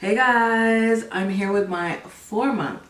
Hey guys, I'm here with my 4-month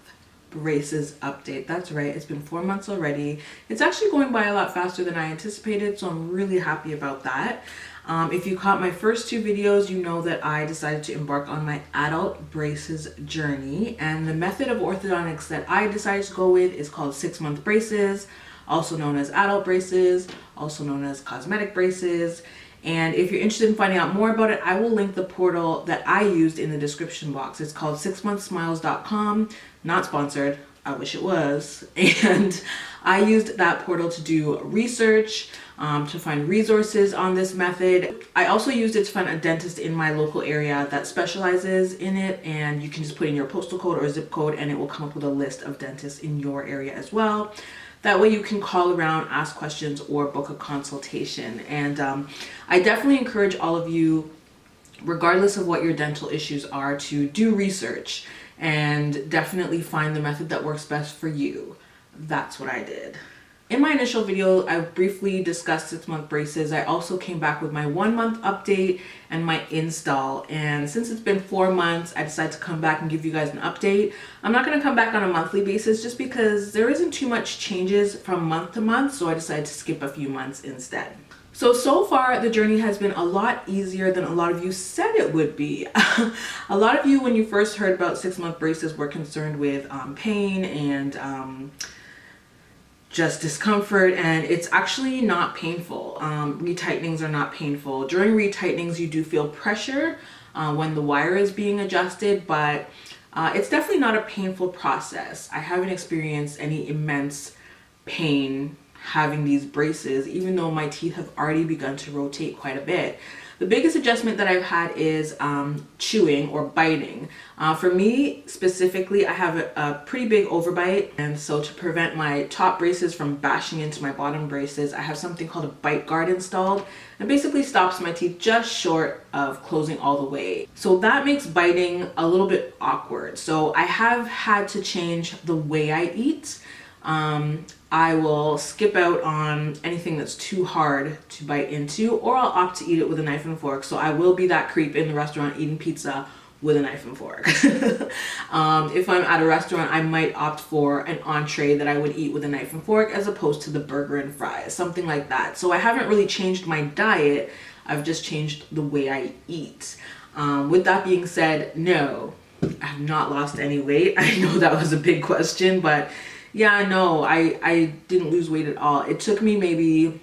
braces update. That's right, it's been 4 months already. It's actually going by a lot faster than I anticipated, so I'm really happy about that. If you caught my first 2 videos, you know that I decided to embark on my adult braces journey, and the method of orthodontics that I decided to go with is called 6-month braces, also known as adult braces, also known as cosmetic braces. And if you're interested in finding out more about it, I will link the portal that I used in the description box. It's called 6monthsmiles.com. Not sponsored. I wish it was. And I used that portal to do research, to find resources on this method. I also used it to find a dentist in my local area that specializes in it, and you can just put in your postal code or zip code and it will come up with a list of dentists in your area as well. That way you can call around, ask questions, or book a consultation. And I definitely encourage all of you, regardless of what your dental issues are, to do research and definitely find the method that works best for you. That's what I did. In my initial video, I briefly discussed 6-month braces. I also came back with my 1-month update and my install. And since it's been 4 months, I decided to come back and give you guys an update. I'm not going to come back on a monthly basis just because there isn't too much changes from month to month. So I decided to skip a few months instead. So far, the journey has been a lot easier than a lot of you said it would be. A lot of you, when you first heard about 6-month braces, were concerned with pain and just discomfort, and it's actually not painful. Retightenings are not painful. During retightenings, you do feel pressure when the wire is being adjusted, but it's definitely not a painful process. I haven't experienced any immense pain having these braces, even though my teeth have already begun to rotate quite a bit. The biggest adjustment that I've had is chewing or biting. For me specifically, I have a pretty big overbite, and so to prevent my top braces from bashing into my bottom braces, I have something called a bite guard installed. It basically stops my teeth just short of closing all the way. So that makes biting a little bit awkward. So I have had to change the way I eat. I will skip out on anything that's too hard to bite into, or I'll opt to eat it with a knife and fork. So I will be that creep in the restaurant eating pizza with a knife and fork. If I'm at a restaurant, I might opt for an entree that I would eat with a knife and fork as opposed to the burger and fries, something like that. So I haven't really changed my diet. I've just changed the way I eat. With that being said, no, I have not lost any weight. I know that was a big question, but yeah, no, I didn't lose weight at all. It took me maybe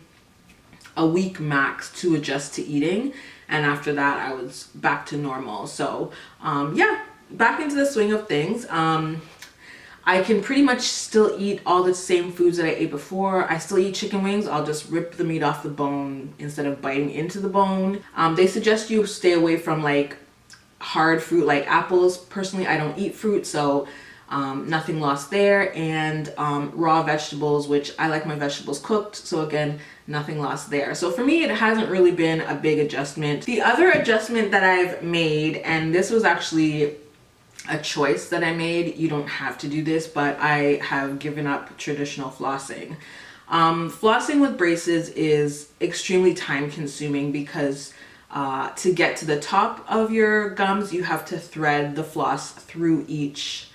a week max to adjust to eating, and after that I was back to normal. So yeah, back into the swing of things. I can pretty much still eat all the same foods that I ate before. I still eat chicken wings. I'll just rip the meat off the bone instead of biting into the bone. They suggest you stay away from like hard fruit like apples. Personally, I don't eat fruit, so nothing lost there. And raw vegetables, which I like my vegetables cooked, so again, nothing lost there. So for me, it hasn't really been a big adjustment. The other adjustment that I've made, and this was actually a choice that I made, you don't have to do this, but I have given up traditional flossing. Flossing with braces is extremely time consuming because to get to the top of your gums, you have to thread the floss through each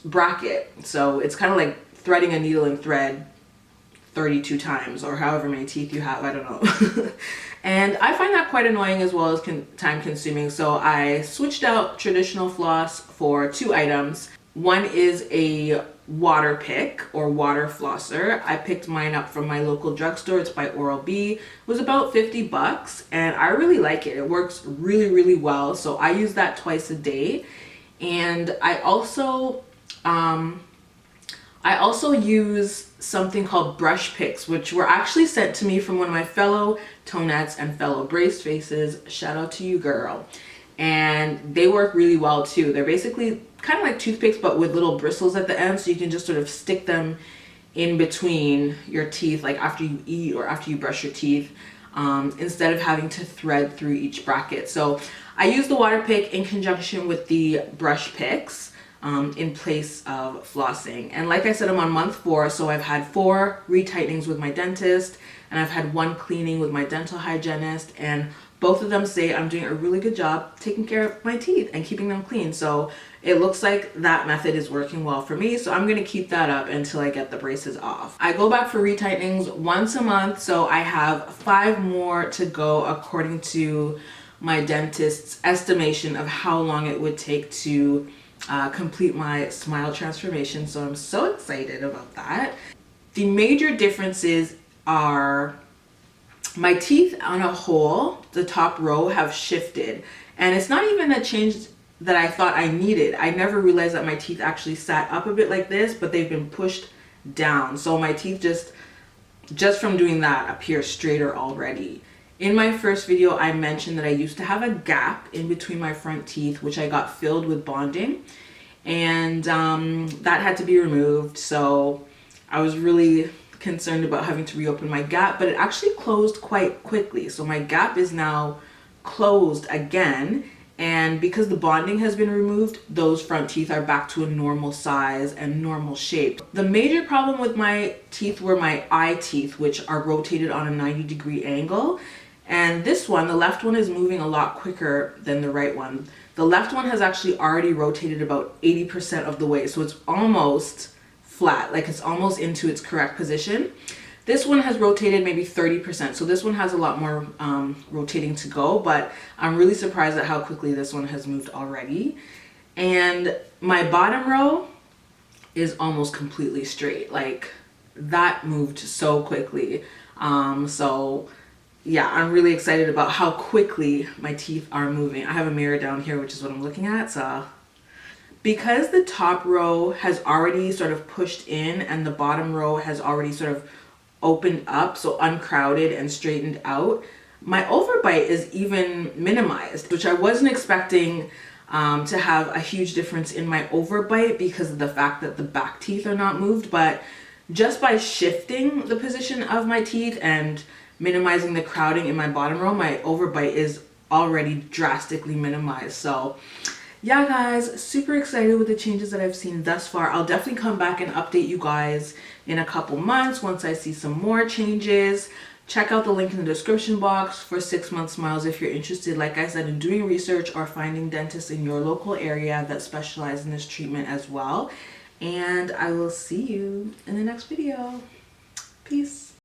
bracket. So it's kind of like threading a needle and thread 32 times or however many teeth you have, I don't know. And I find that quite annoying as well as time consuming. So I switched out traditional floss for 2 items. One is a water pick or water flosser. I picked mine up from my local drugstore. It's by Oral-B. It was about 50 bucks and I really like it. It works really, really well. So I use that twice a day. And I also use something called brush picks, which were actually sent to me from one of my fellow Tonettes and fellow braced faces. Shout out to you, girl. And they work really well too. They're basically kind of like toothpicks, but with little bristles at the end, so you can just sort of stick them in between your teeth, like after you eat or after you brush your teeth, instead of having to thread through each bracket. So I use the water pick in conjunction with the brush picks in place of flossing. And like I said, I'm on month 4, so I've had 4 retightenings with my dentist, and I've had 1 cleaning with my dental hygienist, and both of them say I'm doing a really good job taking care of my teeth and keeping them clean. So it looks like that method is working well for me. So I'm going to keep that up until I get the braces off. I go back for retightenings once a month. So I have 5 more to go according to my dentist's estimation of how long it would take to complete my smile transformation. So I'm so excited about that. The major differences are my teeth on a whole, the top row, have shifted. And it's not even a change that I thought I needed. I never realized that my teeth actually sat up a bit like this, but they've been pushed down. So my teeth just from doing that appear straighter already. In my first video, I mentioned that I used to have a gap in between my front teeth, which I got filled with bonding. And that had to be removed. So I was really concerned about having to reopen my gap, but it actually closed quite quickly. So my gap is now closed again, and because the bonding has been removed, those front teeth are back to a normal size and normal shape. The major problem with my teeth were my eye teeth, which are rotated on a 90-degree angle, and this one, the left one, is moving a lot quicker than the right one. The left one has actually already rotated about 80% of the way, so it's almost flat, like it's almost into its correct position. This one has rotated maybe 30%, so this one has a lot more rotating to go, but I'm really surprised at how quickly this one has moved already. And my bottom row is almost completely straight. Like, that moved so quickly. So yeah, I'm really excited about how quickly my teeth are moving. I have a mirror down here, which is what I'm looking at, so because the top row has already sort of pushed in and the bottom row has already sort of opened up, so uncrowded and straightened out, my overbite is even minimized, which I wasn't expecting to have a huge difference in my overbite because of the fact that the back teeth are not moved. But just by shifting the position of my teeth and minimizing the crowding in my bottom row, my overbite is already drastically minimized. So yeah, guys, super excited with the changes that I've seen thus far. I'll definitely come back and update you guys in a couple months once I see some more changes. Check out the link in the description box for 6-month smiles if you're interested, like I said, in doing research or finding dentists in your local area that specialize in this treatment as well. And I will see you in the next video. Peace.